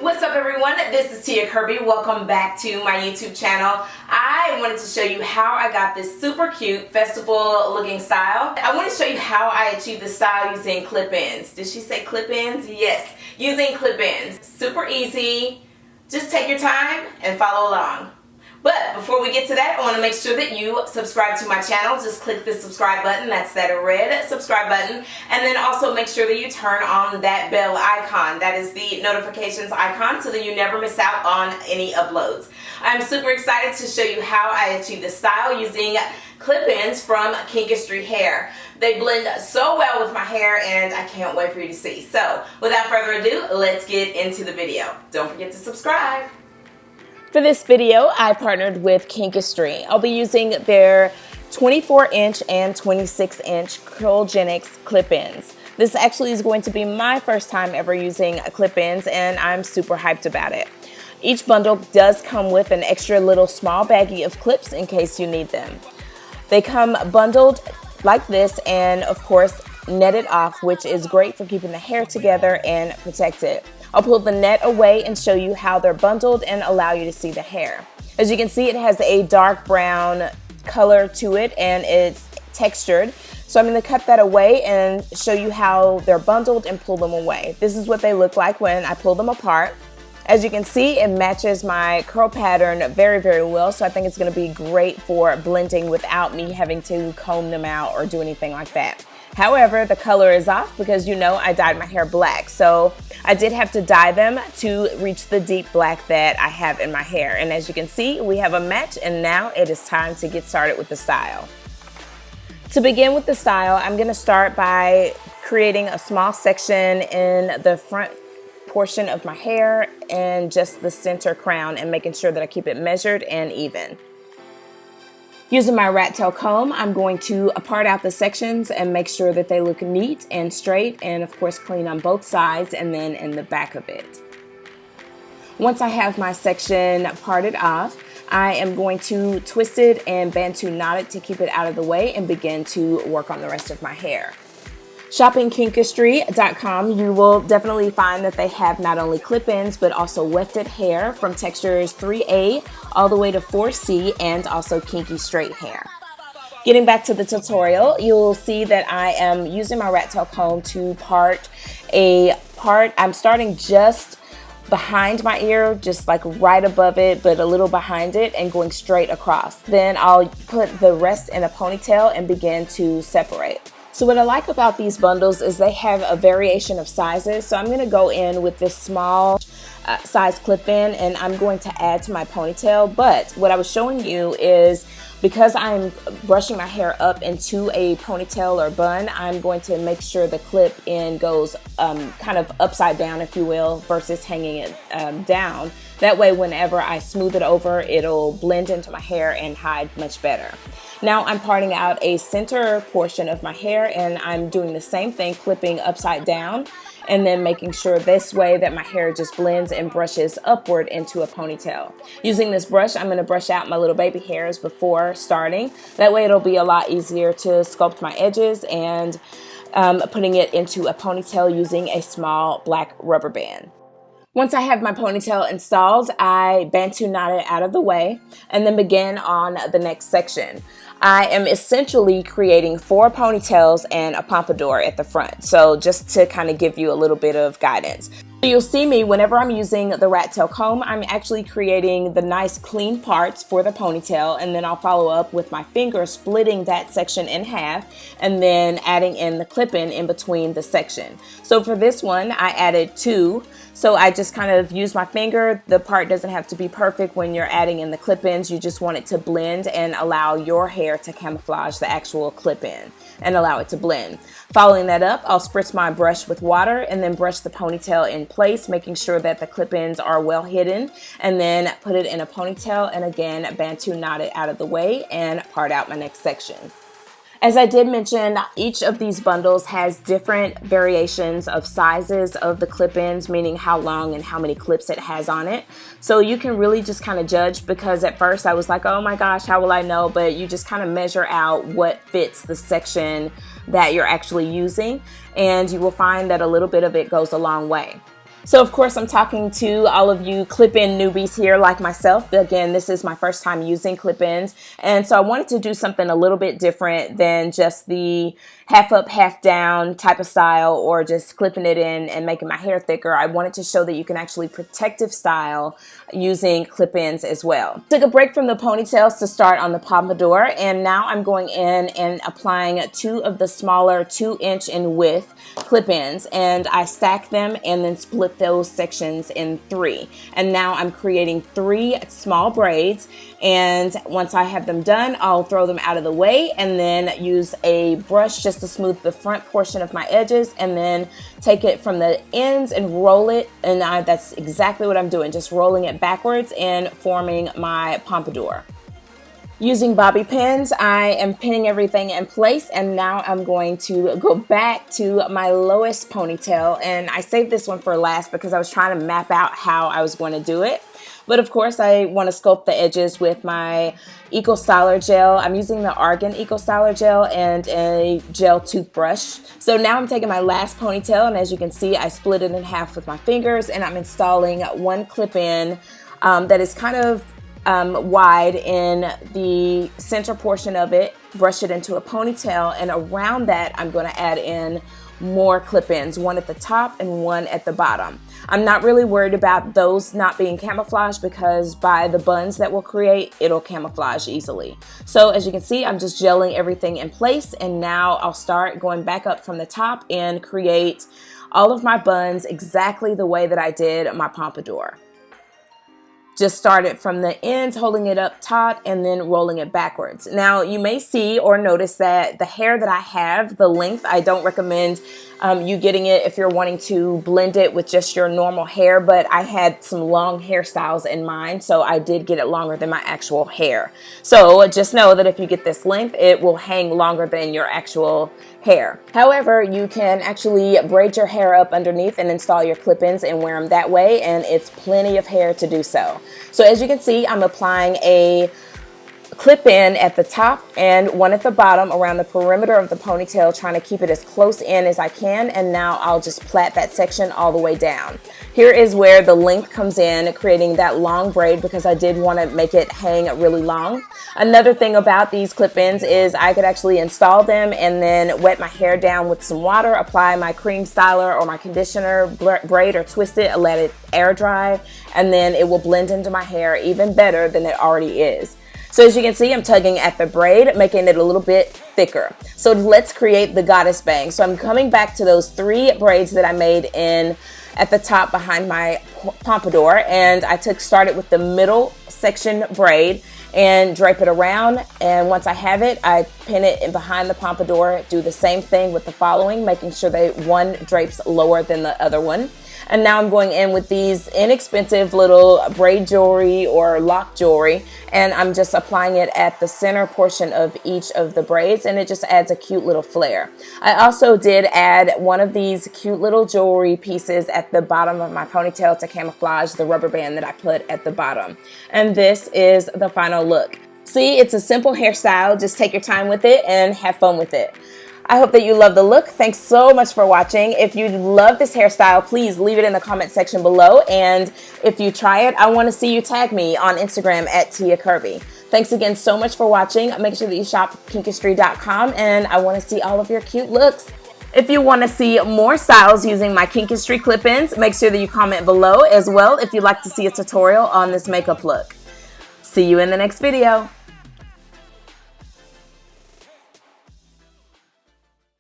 What's up everyone, this is Tia Kirby. Welcome back to my YouTube channel. I wanted to show you how I got this super cute festival looking style. I want to show you how I achieved this style using clip-ins. Did she say clip-ins? Yes, using clip-ins. Super easy. Just take your time and follow along. But before we get to that, I want to make sure that you subscribe to my channel. Just click the subscribe button, that's that red subscribe button, and then also make sure that you turn on that bell icon. That is the notifications icon so that you never miss out on any uploads. I'm super excited to show you how I achieved this style using clip-ins from Kinkistry hair. They blend so well with my hair and I can't wait for you to see. So without further ado, let's get into the video. Don't forget to subscribe. For this video, I partnered with Kinkistry. I'll be using their 24-inch and 26-inch Kurlgenics Clip Ins. This actually is going to be my first time ever using Clip Ins, and I'm super hyped about it. Each bundle does come with an extra little small baggie of clips in case you need them. They come bundled like this and, of course, netted off, which is great for keeping the hair together and protected. I'll pull the net away and show you how they're bundled and allow you to see the hair. As you can see, it has a dark brown color to it and it's textured. So I'm going to cut that away and show you how they're bundled and pull them away. This is what they look like when I pull them apart. As you can see, it matches my curl pattern very, very well. So I think it's going to be great for blending without me having to comb them out or do anything like that. However, the color is off because you know I dyed my hair black. So I did have to dye them to reach the deep black that I have in my hair. And as you can see, we have a match and now it is time to get started with the style. To begin with the style, I'm going to start by creating a small section in the front portion of my hair and just the center crown and making sure that I keep it measured and even. Using my rat tail comb, I'm going to part out the sections and make sure that they look neat and straight and of course clean on both sides and then in the back of it. Once I have my section parted off, I am going to twist it and bantu knot it to keep it out of the way and begin to work on the rest of my hair. Shopping Kinkistry.com, you will definitely find that they have not only clip-ins but also wefted hair from textures 3A all the way to 4C and also kinky straight hair. Getting back to the tutorial, you'll see that I am using my rat tail comb to part a part. I'm starting just behind my ear, just like right above it, but a little behind it and going straight across. Then I'll put the rest in a ponytail and begin to separate. So what I like about these bundles is they have a variation of sizes. So I'm going to go in with this small size clip-in and I'm going to add to my ponytail. But what I was showing you is because I'm brushing my hair up into a ponytail or bun, I'm going to make sure the clip-in goes kind of upside down, if you will, versus hanging it down. That way, whenever I smooth it over, it'll blend into my hair and hide much better. Now I'm parting out a center portion of my hair and I'm doing the same thing, clipping upside down and then making sure this way that my hair just blends and brushes upward into a ponytail. Using this brush, I'm going to brush out my little baby hairs before starting. That way it'll be a lot easier to sculpt my edges and putting it into a ponytail using a small black rubber band. Once I have my ponytail installed, I bantu knot it out of the way and then begin on the next section. I am essentially creating 4 ponytails and a pompadour at the front. So just to kind of give you a little bit of guidance. You'll see me whenever I'm using the rat tail comb, I'm actually creating the nice clean parts for the ponytail and then I'll follow up with my finger splitting that section in half and then adding in the clip-in in between the section. So for this one, I added 2. So I just kind of use my finger. The part doesn't have to be perfect when you're adding in the clip-ins. You just want it to blend and allow your hair to camouflage the actual clip-in and allow it to blend. Following that up, I'll spritz my brush with water and then brush the ponytail in place, making sure that the clip-ins are well hidden, and then put it in a ponytail and again bantu knot it out of the way and part out my next section. As I did mention, each of these bundles has different variations of sizes of the clip-ins, meaning how long and how many clips it has on it. So you can really just kind of judge, because at first I was like, oh my gosh, how will I know? But you just kind of measure out what fits the section that you're actually using, and you will find that a little bit of it goes a long way. So of course I'm talking to all of you clip-in newbies here like myself. Again, this is my first time using clip-ins, and so I wanted to do something a little bit different than just the half up, half down type of style or just clipping it in and making my hair thicker. I wanted to show that you can actually protective style using clip-ins as well. Took a break from the ponytails to start on the Pompadour, and now I'm going in and applying 2 of the smaller 2-inch in width clip-ins, and I stack them and then split those sections in 3. And now I'm creating 3 small braids, and once I have them done, I'll throw them out of the way and then use a brush just to smooth the front portion of my edges, and then take it from the ends and roll it. And that's exactly what I'm doing, just rolling it backwards and forming my pompadour. Using bobby pins, I am pinning everything in place, and now I'm going to go back to my lowest ponytail, and I saved this one for last because I was trying to map out how I was going to do it. But of course I want to sculpt the edges with my Eco Styler gel. I'm using the Argan Eco Styler gel and a gel toothbrush. So now I'm taking my last ponytail, and as you can see, I split it in half with my fingers, and I'm installing 1 clip-in that is kind of wide in the center portion of it, brush it into a ponytail, and around that I'm going to add in more clip-ins, 1 at the top and 1 at the bottom. I'm not really worried about those not being camouflaged because by the buns that we'll create, it'll camouflage easily. So as you can see, I'm just gelling everything in place, and now I'll start going back up from the top and create all of my buns exactly the way that I did my pompadour. Just started from the ends, holding it up taut and then rolling it backwards. Now you may see or notice that the hair that I have, the length, I don't recommend you getting it if you're wanting to blend it with just your normal hair, but I had some long hairstyles in mind, so I did get it longer than my actual hair. So just know that if you get this length, it will hang longer than your actual hair. However, you can actually braid your hair up underneath and install your clip-ins and wear them that way, and it's plenty of hair to do so. So as you can see, I'm applying a clip-in at the top and 1 at the bottom around the perimeter of the ponytail, trying to keep it as close in as I can, and now I'll just plait that section all the way down. Here is where the length comes in, creating that long braid because I did want to make it hang really long. Another thing about these clip-ins is I could actually install them and then wet my hair down with some water, apply my cream styler or my conditioner, braid or twist it, and let it air dry, and then it will blend into my hair even better than it already is. So as you can see, I'm tugging at the braid, making it a little bit thicker. So let's create the goddess bang. So I'm coming back to those 3 braids that I made in at the top behind my pompadour, and I started with the middle section braid and drape it around, and once I have it, I pin it in behind the pompadour, do the same thing with the following, making sure that one drapes lower than the other one. And now I'm going in with these inexpensive little braid jewelry or lock jewelry, and I'm just applying it at the center portion of each of the braids, and it just adds a cute little flare. I also did add 1 of these cute little jewelry pieces at the bottom of my ponytail to camouflage the rubber band that I put at the bottom. And this is the final look. See, it's a simple hairstyle. Just take your time with it and have fun with it. I hope that you love the look. Thanks so much for watching. If you love this hairstyle, please leave it in the comment section below. And if you try it, I want to see you tag me on Instagram at Tia Kirby. Thanks again so much for watching. Make sure that you shop Kinkistry.com, and I want to see all of your cute looks. If you want to see more styles using my Kinkistry clip-ins, make sure that you comment below as well if you'd like to see a tutorial on this makeup look. See you in the next video.